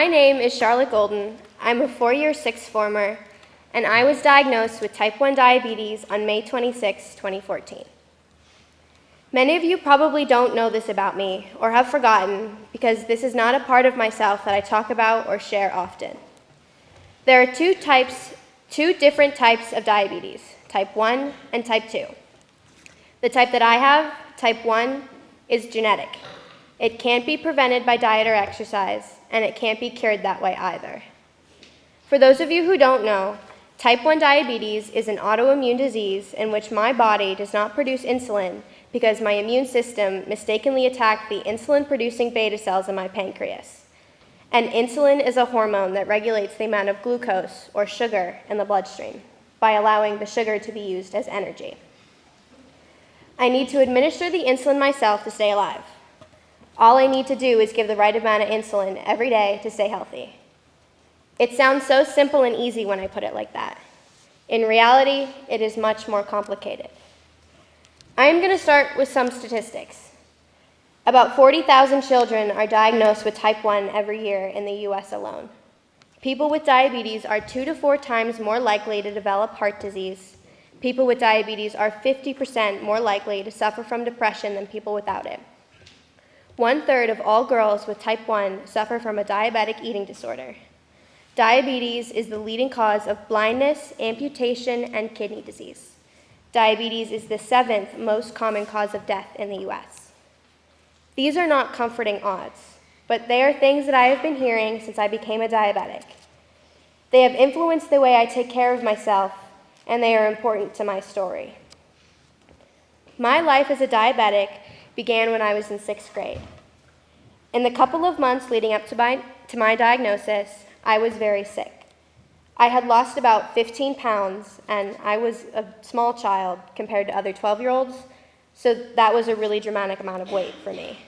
My name is Charlotte Golden. I'm a four-year sixth former, and I was diagnosed with type 1 diabetes on May 26, 2014. Many of you probably don't know this about me or have forgotten because this is not a part of myself that I talk about or share often. There are two different types of diabetes, type 1 and type 2. The type that I have, type 1, is genetic. It can't be prevented by diet or exercise, and it can't be cured that way either. For those of you who don't know, type 1 diabetes is an autoimmune disease in which my body does not produce insulin because my immune system mistakenly attacked the insulin-producing beta cells in my pancreas. And insulin is a hormone that regulates the amount of glucose, or sugar, in the bloodstream by allowing the sugar to be used as energy. I need to administer the insulin myself to stay alive. All I need to do is give the right amount of insulin every day to stay healthy. It sounds so simple and easy when I put it like that. In reality, it is much more complicated. I'm going to start with some statistics. About 40,000 children are diagnosed with type 1 every year in the US alone. People with diabetes are 2 to 4 times more likely to develop heart disease. People with diabetes are 50% more likely to suffer from depression than people without it. 1/3 of all girls with type 1 suffer from a diabetic eating disorder. Diabetes is the leading cause of blindness, amputation, and kidney disease. Diabetes is the 7th most common cause of death in the US. These are not comforting odds, but they are things that I have been hearing since I became a diabetic. They have influenced the way I take care of myself, and they are important to my story. My life as a diabetic began when I was in 6th grade. In the couple of months leading up to my diagnosis, I was very sick. I had lost about 15 pounds, and I was a small child compared to other 12-year-olds, so that was a really dramatic amount of weight for me.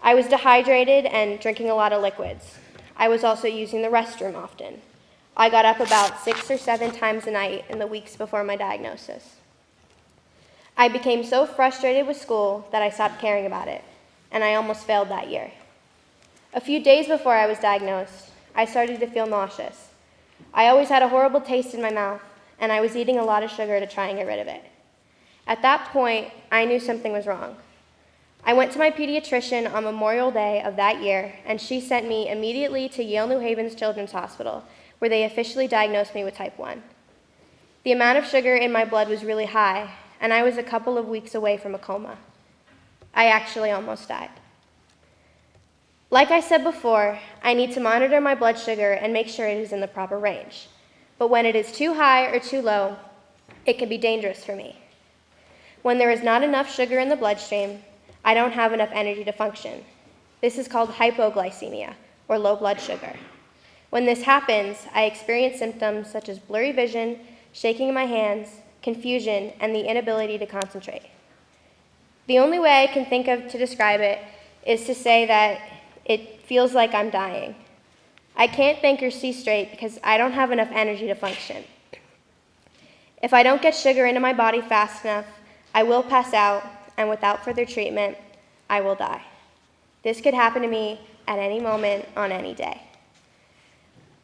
I was dehydrated and drinking a lot of liquids. I was also using the restroom often. I got up about 6 or 7 times a night in the weeks before my diagnosis. I became so frustrated with school that I stopped caring about it, and I almost failed that year. A few days before I was diagnosed, I started to feel nauseous. I always had a horrible taste in my mouth, and I was eating a lot of sugar to try and get rid of it. At that point, I knew something was wrong. I went to my pediatrician on Memorial Day of that year, and she sent me immediately to Yale New Haven's Children's Hospital, where they officially diagnosed me with type 1. The amount of sugar in my blood was really high, and I was a couple of weeks away from a coma. I actually almost died. Like I said before, I need to monitor my blood sugar and make sure it is in the proper range. But when it is too high or too low, it can be dangerous for me. When there is not enough sugar in the bloodstream, I don't have enough energy to function. This is called hypoglycemia, or low blood sugar. When this happens, I experience symptoms such as blurry vision, shaking in my hands, confusion, and the inability to concentrate. The only way I can think of to describe it is to say that it feels like I'm dying. I can't think or see straight because I don't have enough energy to function. If I don't get sugar into my body fast enough, I will pass out, and without further treatment, I will die. This could happen to me at any moment on any day.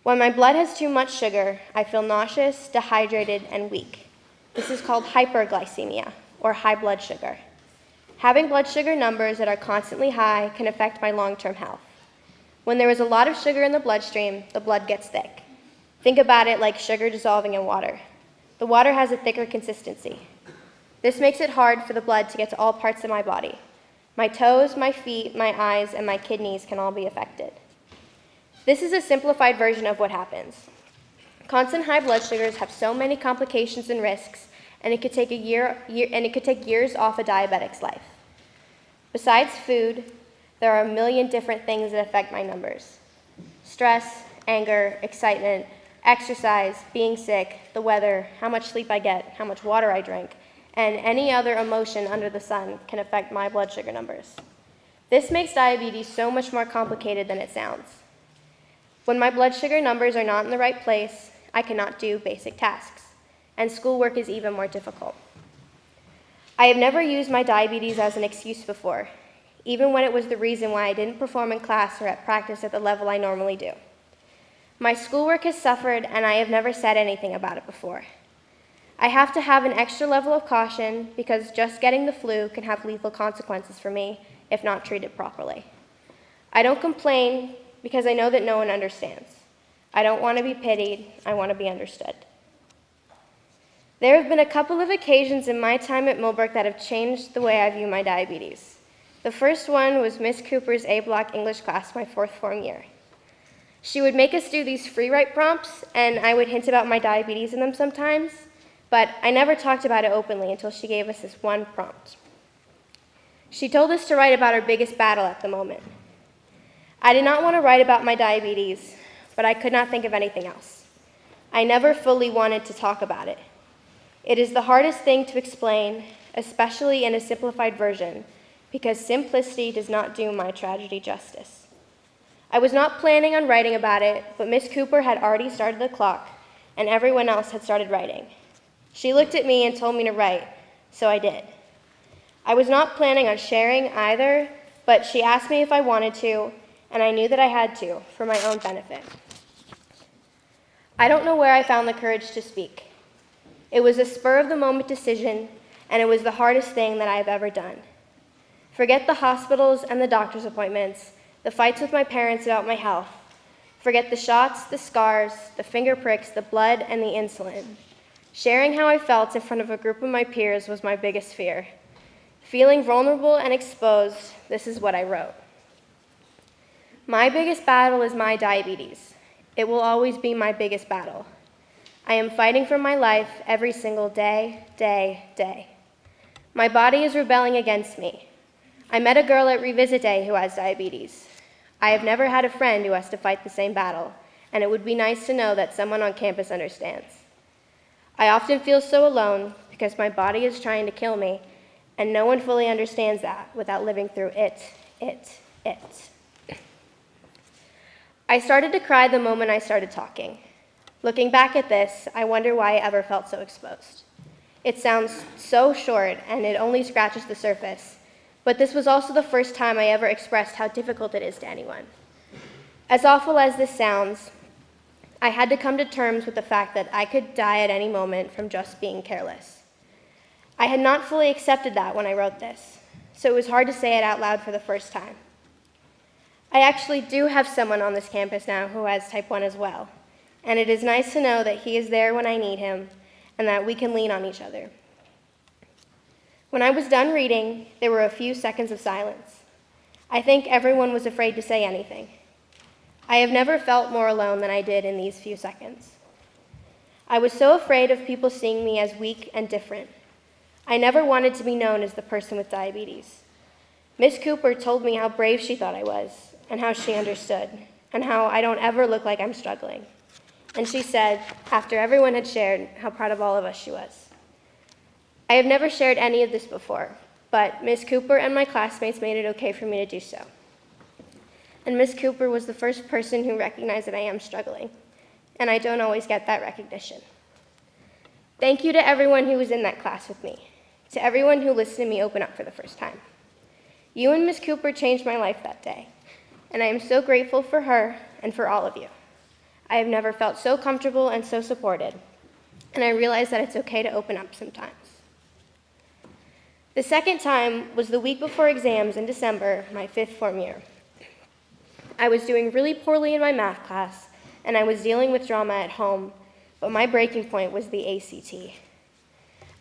When my blood has too much sugar, I feel nauseous, dehydrated, and weak. This is called hyperglycemia, or high blood sugar. Having blood sugar numbers that are constantly high can affect my long-term health. When there is a lot of sugar in the bloodstream, the blood gets thick. Think about it like sugar dissolving in water. The water has a thicker consistency. This makes it hard for the blood to get to all parts of my body. My toes, my feet, my eyes, and my kidneys can all be affected. This is a simplified version of what happens. Constant high blood sugars have so many complications and risks, and it could take years off a diabetic's life. Besides food, there are a million different things that affect my numbers. Stress, anger, excitement, exercise, being sick, the weather, how much sleep I get, how much water I drink, and any other emotion under the sun can affect my blood sugar numbers. This makes diabetes so much more complicated than it sounds. When my blood sugar numbers are not in the right place, I cannot do basic tasks, and schoolwork is even more difficult. I have never used my diabetes as an excuse before. even when it was the reason why I didn't perform in class or at practice at the level I normally do. My schoolwork has suffered, and I have never said anything about it before. I have to have an extra level of caution because just getting the flu can have lethal consequences for me if not treated properly. I don't complain because I know that no one understands. I don't want to be pitied, I want to be understood. There have been a couple of occasions in my time at Millbrook that have changed the way I view my diabetes. The first one was Miss Cooper's A-Block English class my fourth form year. She would make us do these free write prompts, and I would hint about my diabetes in them sometimes, but I never talked about it openly until she gave us this one prompt. She told us to write about our biggest battle at the moment. I did not want to write about my diabetes, but I could not think of anything else. I never fully wanted to talk about it. It is the hardest thing to explain, especially in a simplified version, because simplicity does not do my tragedy justice. I was not planning on writing about it, but Miss Cooper had already started the clock, and everyone else had started writing. She looked at me and told me to write, so I did. I was not planning on sharing either, but she asked me if I wanted to, and I knew that I had to, for my own benefit. I don't know where I found the courage to speak. It was a spur-of-the-moment decision, and it was the hardest thing that I have ever done. Forget the hospitals and the doctor's appointments, the fights with my parents about my health. Forget the shots, the scars, the finger pricks, the blood, and the insulin. Sharing how I felt in front of a group of my peers was my biggest fear. Feeling vulnerable and exposed, this is what I wrote. My biggest battle is my diabetes. It will always be my biggest battle. I am fighting for my life every single day. My body is rebelling against me. I met a girl at Revisit Day who has diabetes. I have never had a friend who has to fight the same battle, and it would be nice to know that someone on campus understands. I often feel so alone because my body is trying to kill me, and no one fully understands that without living through it. I started to cry the moment I started talking. Looking back at this, I wonder why I ever felt so exposed. It sounds so short, and it only scratches the surface, but this was also the first time I ever expressed how difficult it is to anyone. As awful as this sounds, I had to come to terms with the fact that I could die at any moment from just being careless. I had not fully accepted that when I wrote this, so it was hard to say it out loud for the first time. I actually do have someone on this campus now who has type 1 as well. And it is nice to know that he is there when I need him and that we can lean on each other. When I was done reading, there were a few seconds of silence. I think everyone was afraid to say anything. I have never felt more alone than I did in these few seconds. I was so afraid of people seeing me as weak and different. I never wanted to be known as the person with diabetes. Miss Cooper told me how brave she thought I was and how she understood and how I don't ever look like I'm struggling. And she said, after everyone had shared, how proud of all of us she was. I have never shared any of this before, but Miss Cooper and my classmates made it okay for me to do so. And Miss Cooper was the first person who recognized that I am struggling, and I don't always get that recognition. Thank you to everyone who was in that class with me, to everyone who listened to me open up for the first time. You and Miss Cooper changed my life that day, and I am so grateful for her and for all of you. I have never felt so comfortable and so supported, and I realize that it's okay to open up sometimes. The second time was the week before exams in December, my fifth form year. I was doing really poorly in my math class, and I was dealing with drama at home, but my breaking point was the ACT.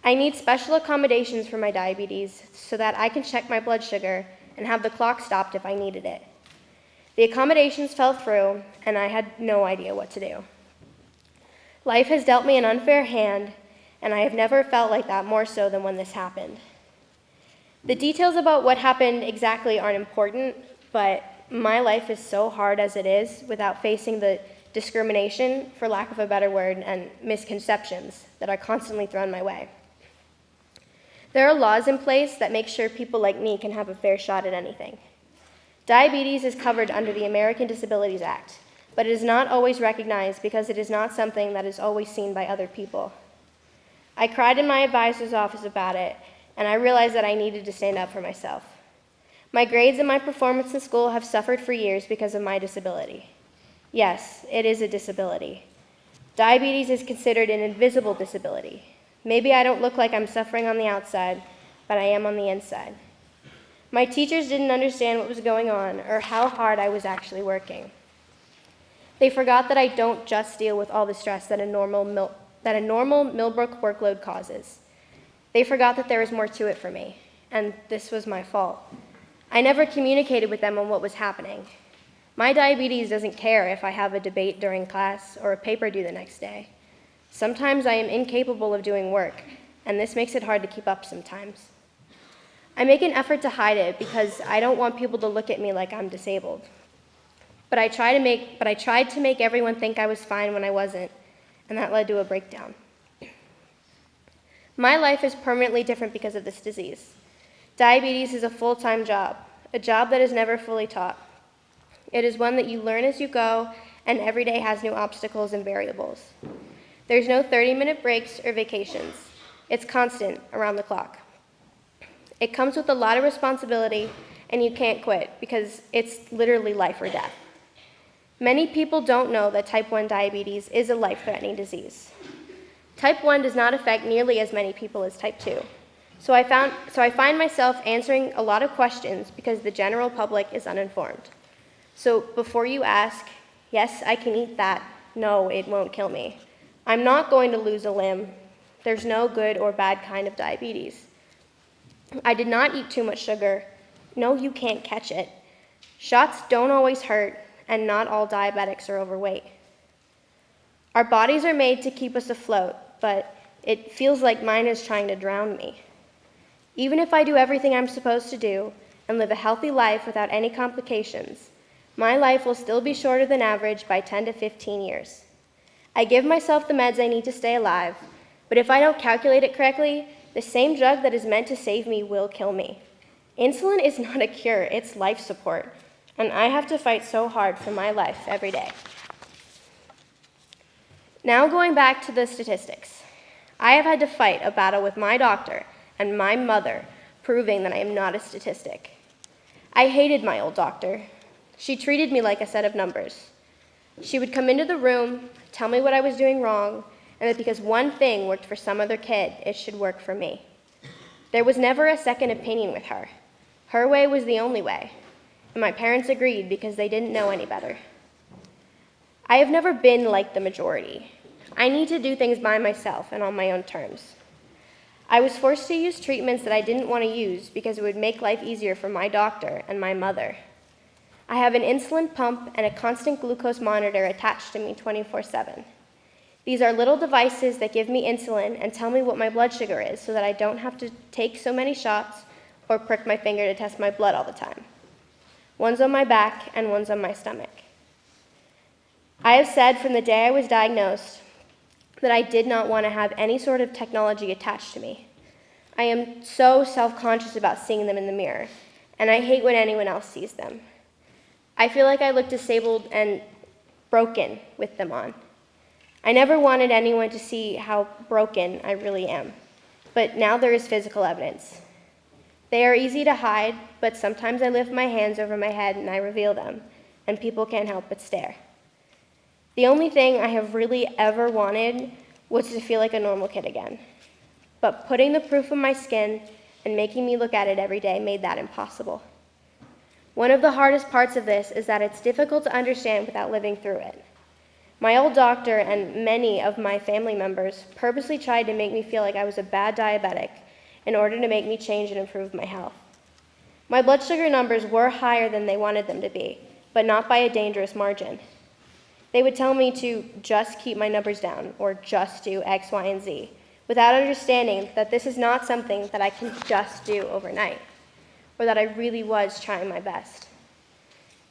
I need special accommodations for my diabetes so that I can check my blood sugar and have the clock stopped if I needed it. The accommodations fell through, and I had no idea what to do. Life has dealt me an unfair hand, and I have never felt like that more so than when this happened. The details about what happened exactly aren't important, but my life is so hard as it is without facing the discrimination, for lack of a better word, and misconceptions that are constantly thrown my way. There are laws in place that make sure people like me can have a fair shot at anything. Diabetes is covered under the American Disabilities Act, but it is not always recognized because it is not something that is always seen by other people. I cried in my advisor's office about it, and I realized that I needed to stand up for myself. My grades and my performance in school have suffered for years because of my disability. Yes, it is a disability. Diabetes is considered an invisible disability. Maybe I don't look like I'm suffering on the outside, but I am on the inside. My teachers didn't understand what was going on or how hard I was actually working. They forgot that I don't just deal with all the stress that a normal Millbrook workload causes. They forgot that there was more to it for me, and this was my fault. I never communicated with them on what was happening. My diabetes doesn't care if I have a debate during class or a paper due the next day. Sometimes I am incapable of doing work, and this makes it hard to keep up sometimes. I make an effort to hide it because I don't want people to look at me like I'm disabled. But I tried to make everyone think I was fine when I wasn't, and that led to a breakdown. My life is permanently different because of this disease. Diabetes is a full-time job, a job that is never fully taught. It is one that you learn as you go, and every day has new obstacles and variables. There's no 30-minute breaks or vacations. It's constant, around the clock. It comes with a lot of responsibility, and you can't quit because it's literally life or death. Many people don't know that type 1 diabetes is a life-threatening disease. Type 1 does not affect nearly as many people as type 2. So I find myself answering a lot of questions because the general public is uninformed. So before you ask, yes, I can eat that. No, it won't kill me. I'm not going to lose a limb. There's no good or bad kind of diabetes. I did not eat too much sugar. No, you can't catch it. Shots don't always hurt, and not all diabetics are overweight. Our bodies are made to keep us afloat, but it feels like mine is trying to drown me. Even if I do everything I'm supposed to do and live a healthy life without any complications, my life will still be shorter than average by 10 to 15 years. I give myself the meds I need to stay alive, but if I don't calculate it correctly, the same drug that is meant to save me will kill me. Insulin is not a cure, it's life support, and I have to fight so hard for my life every day. Now going back to the statistics. I have had to fight a battle with my doctor and my mother, proving that I am not a statistic. I hated my old doctor. She treated me like a set of numbers. She would come into the room, tell me what I was doing wrong, and that because one thing worked for some other kid, it should work for me. There was never a second opinion with her. Her way was the only way, and my parents agreed because they didn't know any better. I have never been like the majority. I need to do things by myself and on my own terms. I was forced to use treatments that I didn't want to use because it would make life easier for my doctor and my mother. I have an insulin pump and a constant glucose monitor attached to me 24/7. These are little devices that give me insulin and tell me what my blood sugar is so that I don't have to take so many shots or prick my finger to test my blood all the time. One's on my back and one's on my stomach. I have said from the day I was diagnosed that I did not want to have any sort of technology attached to me. I am so self-conscious about seeing them in the mirror, and I hate when anyone else sees them. I feel like I look disabled and broken with them on. I never wanted anyone to see how broken I really am, but now there is physical evidence. They are easy to hide, but sometimes I lift my hands over my head and I reveal them, and people can't help but stare. The only thing I have really ever wanted was to feel like a normal kid again. But putting the proof on my skin and making me look at it every day made that impossible. One of the hardest parts of this is that it's difficult to understand without living through it. My old doctor and many of my family members purposely tried to make me feel like I was a bad diabetic in order to make me change and improve my health. My blood sugar numbers were higher than they wanted them to be, but not by a dangerous margin. They would tell me to just keep my numbers down or just do X, Y, and Z, without understanding that this is not something that I can just do overnight, or that I really was trying my best.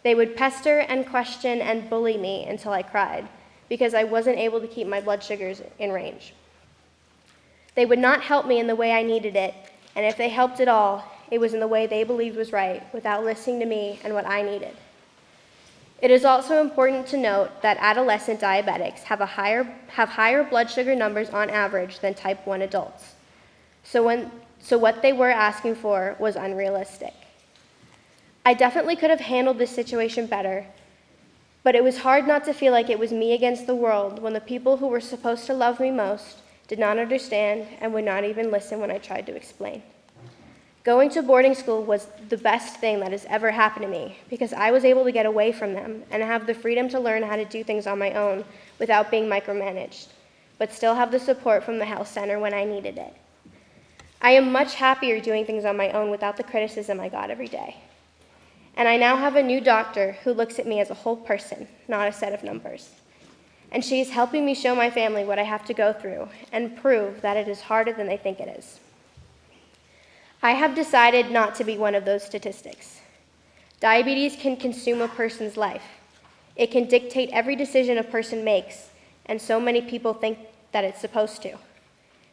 They would pester and question and bully me until I cried, because I wasn't able to keep my blood sugars in range. They would not help me in the way I needed it, and if they helped at all, it was in the way they believed was right, without listening to me and what I needed. It is also important to note that adolescent diabetics have higher blood sugar numbers on average than type 1 adults. So what they were asking for was unrealistic. I definitely could have handled this situation better, but it was hard not to feel like it was me against the world when the people who were supposed to love me most did not understand and would not even listen when I tried to explain. Going to boarding school was the best thing that has ever happened to me because I was able to get away from them and have the freedom to learn how to do things on my own without being micromanaged, but still have the support from the health center when I needed it. I am much happier doing things on my own without the criticism I got every day. And I now have a new doctor who looks at me as a whole person, not a set of numbers. And she is helping me show my family what I have to go through and prove that it is harder than they think it is. I have decided not to be one of those statistics. Diabetes can consume a person's life. It can dictate every decision a person makes, and so many people think that it's supposed to.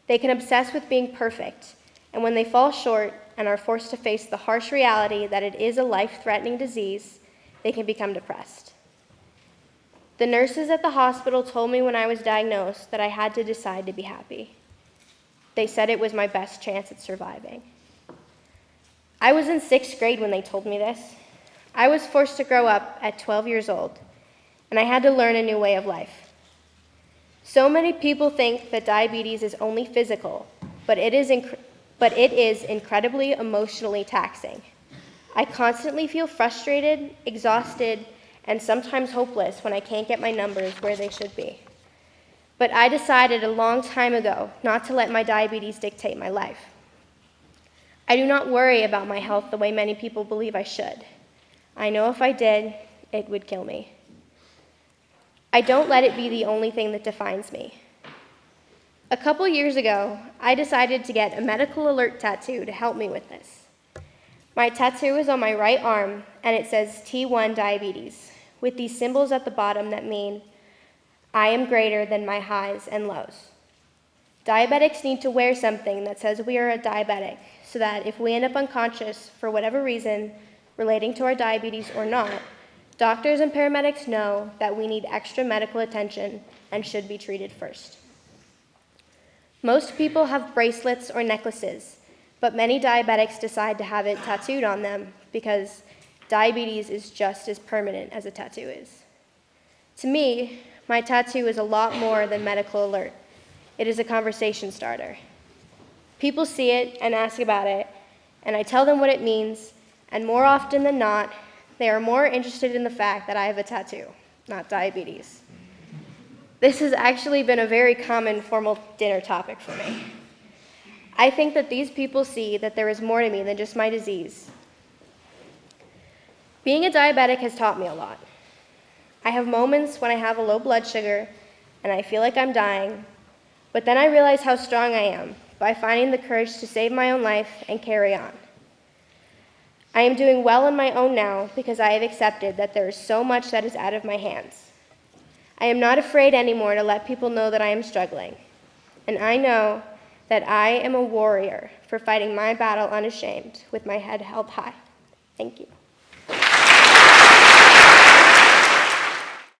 They can obsess with being perfect, and when they fall short and are forced to face the harsh reality that it is a life-threatening disease, they can become depressed. The nurses at the hospital told me when I was diagnosed that I had to decide to be happy. They said it was my best chance at surviving. I was in 6th grade when they told me this. I was forced to grow up at 12 years old, and I had to learn a new way of life. So many people think that diabetes is only physical, but it is incredibly emotionally taxing. I constantly feel frustrated, exhausted, and sometimes hopeless when I can't get my numbers where they should be. But I decided a long time ago not to let my diabetes dictate my life. I do not worry about my health the way many people believe I should. I know if I did, it would kill me. I don't let it be the only thing that defines me. A couple years ago, I decided to get a medical alert tattoo to help me with this. My tattoo is on my right arm, and it says T1 diabetes, with these symbols at the bottom that mean, I am greater than my highs and lows. Diabetics need to wear something that says we are a diabetic, so that if we end up unconscious for whatever reason relating to our diabetes or not, doctors and paramedics know that we need extra medical attention and should be treated first. Most people have bracelets or necklaces, but many diabetics decide to have it tattooed on them because diabetes is just as permanent as a tattoo is. To me, my tattoo is a lot more than medical alert. It is a conversation starter. People see it and ask about it, and I tell them what it means, and more often than not, they are more interested in the fact that I have a tattoo, not diabetes. This has actually been a very common formal dinner topic for me. I think that these people see that there is more to me than just my disease. Being a diabetic has taught me a lot. I have moments when I have a low blood sugar and I feel like I'm dying, but then I realize how strong I am by finding the courage to save my own life and carry on. I am doing well on my own now because I have accepted that there is so much that is out of my hands. I am not afraid anymore to let people know that I am struggling, and I know that I am a warrior for fighting my battle unashamed with my head held high. Thank you.